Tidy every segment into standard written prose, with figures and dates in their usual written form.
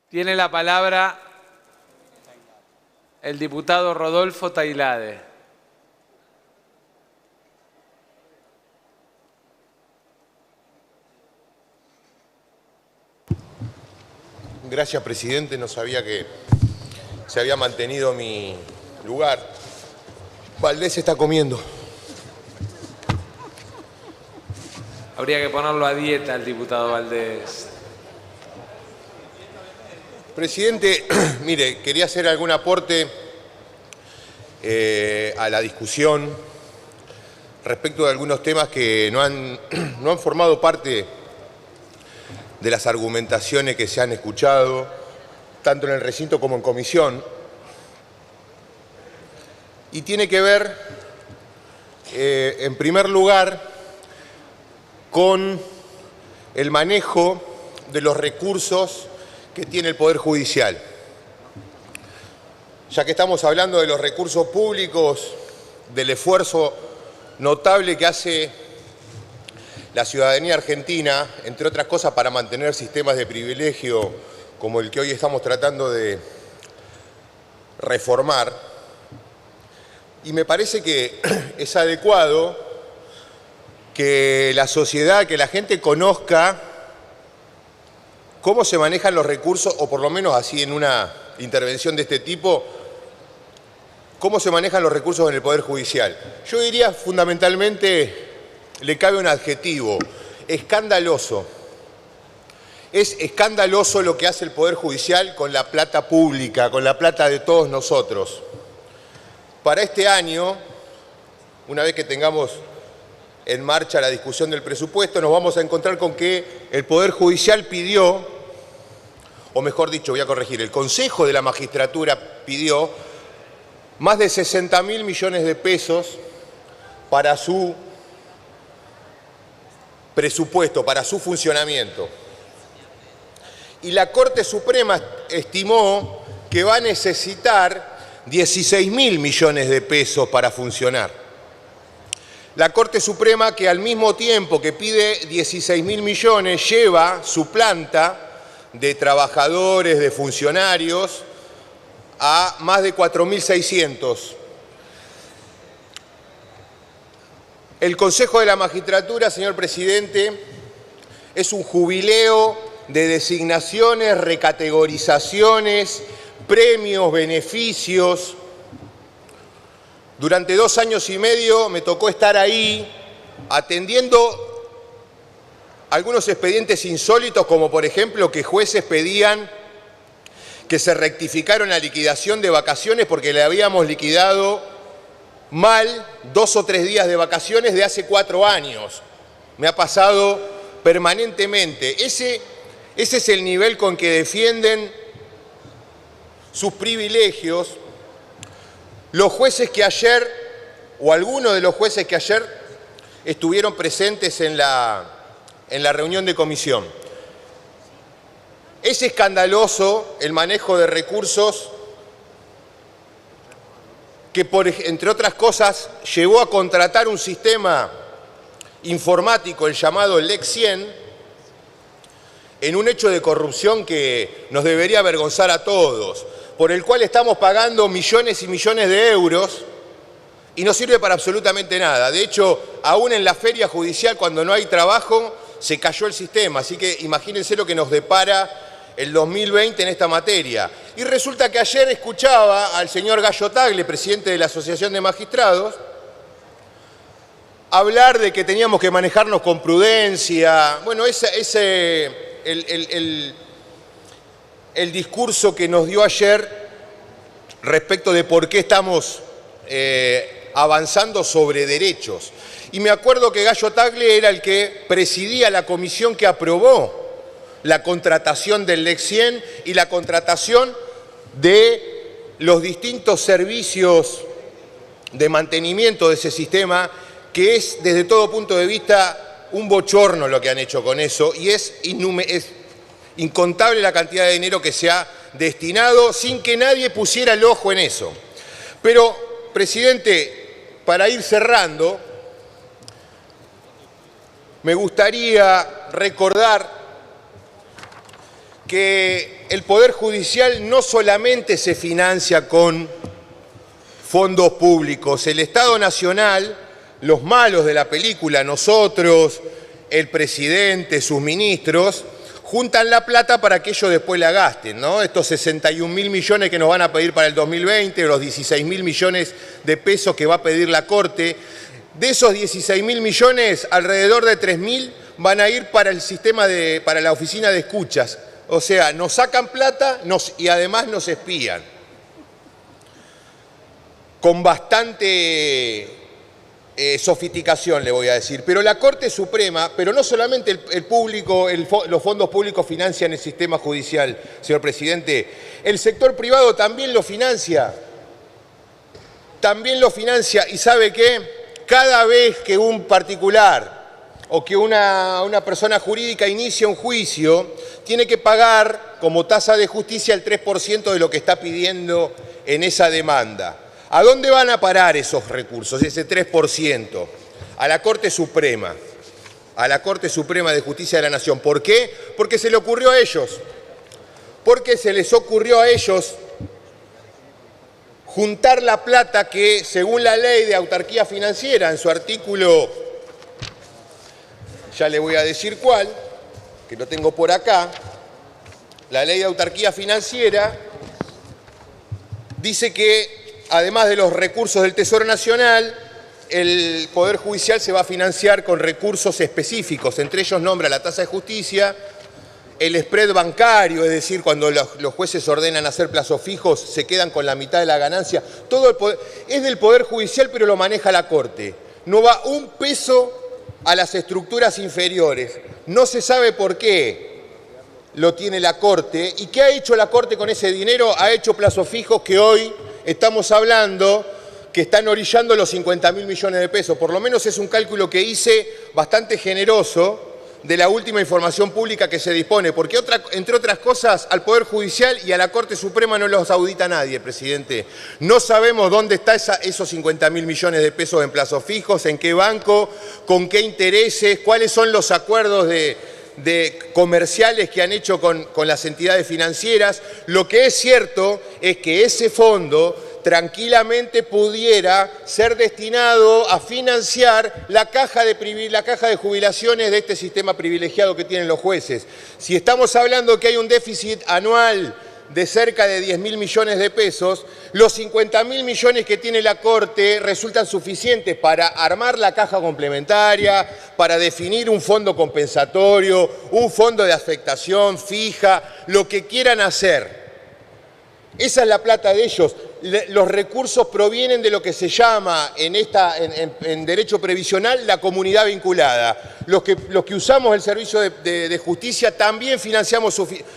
Tiene la palabra el diputado Rodolfo Tailade. Gracias, presidente. No sabía que se había mantenido mi lugar. Valdés está comiendo. Habría que ponerlo a dieta el diputado Valdés. Presidente, mire, quería hacer algún aporte a la discusión respecto de algunos temas que no han formado parte de las argumentaciones que se han escuchado, tanto en el recinto como en comisión. Y tiene que ver, en primer lugar, con el manejo de los recursos que tiene el Poder Judicial. Ya que estamos hablando de los recursos públicos, del esfuerzo notable que hace la ciudadanía argentina, entre otras cosas, para mantener sistemas de privilegio como el que hoy estamos tratando de reformar, y me parece que es adecuado que la sociedad, que la gente conozca cómo se manejan los recursos, o por lo menos así en una intervención de este tipo, cómo se manejan los recursos en el Poder Judicial. Yo diría fundamentalmente, le cabe un adjetivo: escandaloso. Es escandaloso lo que hace el Poder Judicial con la plata pública, con la plata de todos nosotros. Para este año, una vez que tengamos en marcha la discusión del presupuesto, nos vamos a encontrar con que el Poder Judicial pidió, o mejor dicho, voy a corregir, el Consejo de la Magistratura pidió más de 60.000 millones de pesos para su presupuesto, para su funcionamiento. Y la Corte Suprema estimó que va a necesitar 16.000 millones de pesos para funcionar. La Corte Suprema, que al mismo tiempo que pide 16.000 millones, lleva su planta de trabajadores, de funcionarios, a más de 4.600. El Consejo de la Magistratura, señor presidente, es un jubileo de designaciones, recategorizaciones, premios, beneficios. Durante 2 años y medio me tocó estar ahí atendiendo algunos expedientes insólitos, como por ejemplo que jueces pedían que se rectificara la liquidación de vacaciones porque le habíamos liquidado mal 2 o 3 días de vacaciones de hace 4 años. Me ha pasado permanentemente. Ese es el nivel con que defienden sus privilegios los jueces que ayer, o algunos de los jueces que ayer estuvieron presentes en la reunión de comisión. Es escandaloso el manejo de recursos que, entre otras cosas, llevó a contratar un sistema informático, el llamado Lex 100, en un hecho de corrupción que nos debería avergonzar a todos, por el cual estamos pagando millones y millones de euros y no sirve para absolutamente nada. De hecho, aún en la feria judicial, cuando no hay trabajo, se cayó el sistema. Así que imagínense lo que nos depara el 2020 en esta materia. Y resulta que ayer escuchaba al señor Gallo Tagle, presidente de la Asociación de Magistrados, hablar de que teníamos que manejarnos con prudencia. Bueno, el discurso que nos dio ayer respecto de por qué estamos avanzando sobre derechos. Y me acuerdo que Gallo Tagle era el que presidía la comisión que aprobó la contratación del Lex 100 y la contratación de los distintos servicios de mantenimiento de ese sistema, que es desde todo punto de vista un bochorno lo que han hecho con eso, y es incontable la cantidad de dinero que se ha destinado sin que nadie pusiera el ojo en eso. Pero, presidente, para ir cerrando, me gustaría recordar que el Poder Judicial no solamente se financia con fondos públicos. El Estado Nacional, los malos de la película, nosotros, el presidente, sus ministros, juntan la plata para que ellos después la gasten, ¿no? Estos 61.000 millones que nos van a pedir para el 2020, los 16.000 millones de pesos que va a pedir la Corte, de esos 16.000 millones, alrededor de 3.000 van a ir para el sistema para la oficina de escuchas. O sea, nos sacan plata y además nos espían. Con bastante sofisticación, le voy a decir. Pero la Corte Suprema, pero no solamente los fondos públicos financian el sistema judicial, señor presidente, el sector privado también lo financia. También lo financia. ¿Y sabe qué? Cada vez que un particular o que una persona jurídica inicia un juicio, tiene que pagar como tasa de justicia el 3% de lo que está pidiendo en esa demanda. ¿A dónde van a parar esos recursos, ese 3%? A la Corte Suprema, a la Corte Suprema de Justicia de la Nación. ¿Por qué? Porque se le ocurrió a ellos. Porque se les ocurrió a ellos juntar la plata que, según la ley de autarquía financiera, en su artículo, ya le voy a decir cuál, que lo tengo por acá, la ley de autarquía financiera dice que, además de los recursos del Tesoro Nacional, el Poder Judicial se va a financiar con recursos específicos, entre ellos nombra la tasa de justicia, el spread bancario, es decir, cuando los jueces ordenan hacer plazos fijos, se quedan con la mitad de la ganancia. Todo el poder, es del Poder Judicial, pero lo maneja la Corte. No va un peso a las estructuras inferiores. No se sabe por qué lo tiene la Corte. ¿Y qué ha hecho la Corte con ese dinero? Ha hecho plazos fijos que hoy estamos hablando que están orillando los 50.000 millones de pesos. Por lo menos es un cálculo que hice bastante generoso de la última información pública que se dispone, porque entre otras cosas al Poder Judicial y a la Corte Suprema no los audita nadie, presidente. No sabemos dónde están esos 50.000 millones de pesos en plazos fijos, en qué banco, con qué intereses, cuáles son los acuerdos de comerciales que han hecho con las entidades financieras. Lo que es cierto es que ese fondo tranquilamente pudiera ser destinado a financiar la caja de jubilaciones de este sistema privilegiado que tienen los jueces. Si estamos hablando que hay un déficit anual de cerca de 10.000 millones de pesos, los 50.000 millones que tiene la Corte resultan suficientes para armar la caja complementaria, para definir un fondo compensatorio, un fondo de afectación fija, lo que quieran hacer. Esa es la plata de ellos. Los recursos provienen de lo que se llama en derecho previsional la comunidad vinculada. Los que usamos el servicio de justicia también financiamos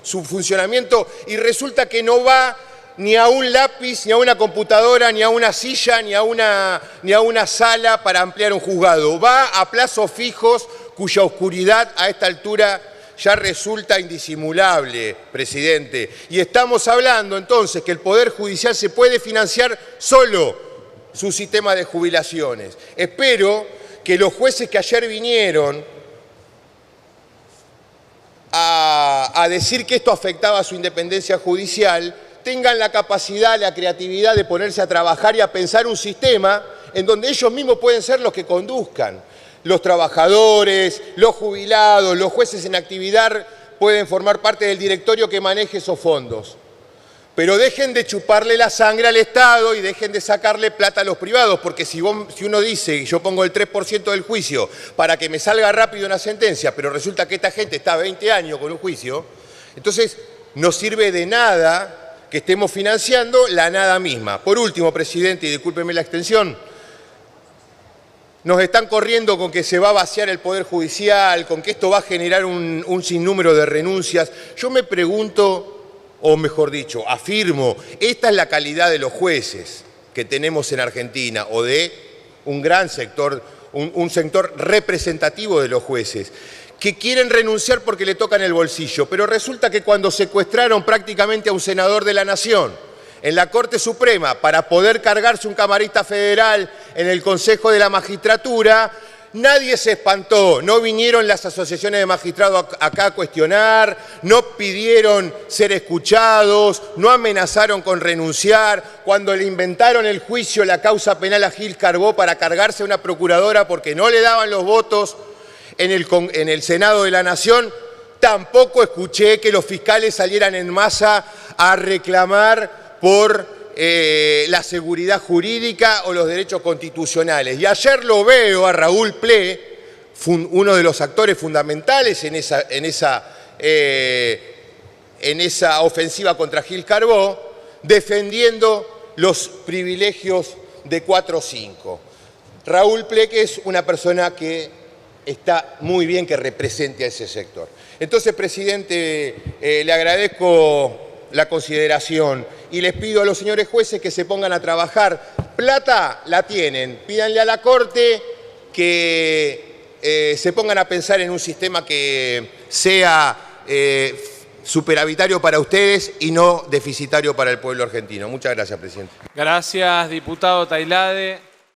su funcionamiento y resulta que no va ni a un lápiz, ni a una computadora, ni a una silla, ni a una sala para ampliar un juzgado. Va a plazos fijos cuya oscuridad a esta altura ya resulta indisimulable, presidente. Y estamos hablando entonces que el Poder Judicial se puede financiar solo su sistema de jubilaciones. Espero que los jueces que ayer vinieron a decir que esto afectaba a su independencia judicial tengan la capacidad, la creatividad de ponerse a trabajar y a pensar un sistema en donde ellos mismos pueden ser los que conduzcan. Los trabajadores, los jubilados, los jueces en actividad pueden formar parte del directorio que maneje esos fondos. Pero dejen de chuparle la sangre al Estado y dejen de sacarle plata a los privados, porque si uno dice, yo pongo el 3% del juicio para que me salga rápido una sentencia, pero resulta que esta gente está 20 años con un juicio, entonces no sirve de nada que estemos financiando la nada misma. Por último, presidente, y discúlpeme la extensión, nos están corriendo con que se va a vaciar el Poder Judicial, con que esto va a generar un sinnúmero de renuncias. Yo me pregunto, o mejor dicho, afirmo, esta es la calidad de los jueces que tenemos en Argentina, o de un gran sector, un sector representativo de los jueces, que quieren renunciar porque le tocan el bolsillo, pero resulta que cuando secuestraron prácticamente a un senador de la Nación en la Corte Suprema para poder cargarse un camarista federal en el Consejo de la Magistratura, nadie se espantó, no vinieron las asociaciones de magistrados acá a cuestionar, no pidieron ser escuchados, no amenazaron con renunciar. Cuando le inventaron el juicio, la causa penal a Gil Carbó para cargarse a una procuradora porque no le daban los votos en el Senado de la Nación, tampoco escuché que los fiscales salieran en masa a reclamar por la seguridad jurídica o los derechos constitucionales. Y ayer lo veo a Raúl Ple, uno de los actores fundamentales en esa ofensiva contra Gil Carbó, defendiendo los privilegios de 4-5. Raúl Ple, que es una persona que está muy bien que represente a ese sector. Entonces, presidente, le agradezco la consideración y les pido a los señores jueces que se pongan a trabajar. Plata la tienen, pídanle a la Corte que se pongan a pensar en un sistema que sea superavitario para ustedes y no deficitario para el pueblo argentino. Muchas gracias, presidente. Gracias, diputado Tailade.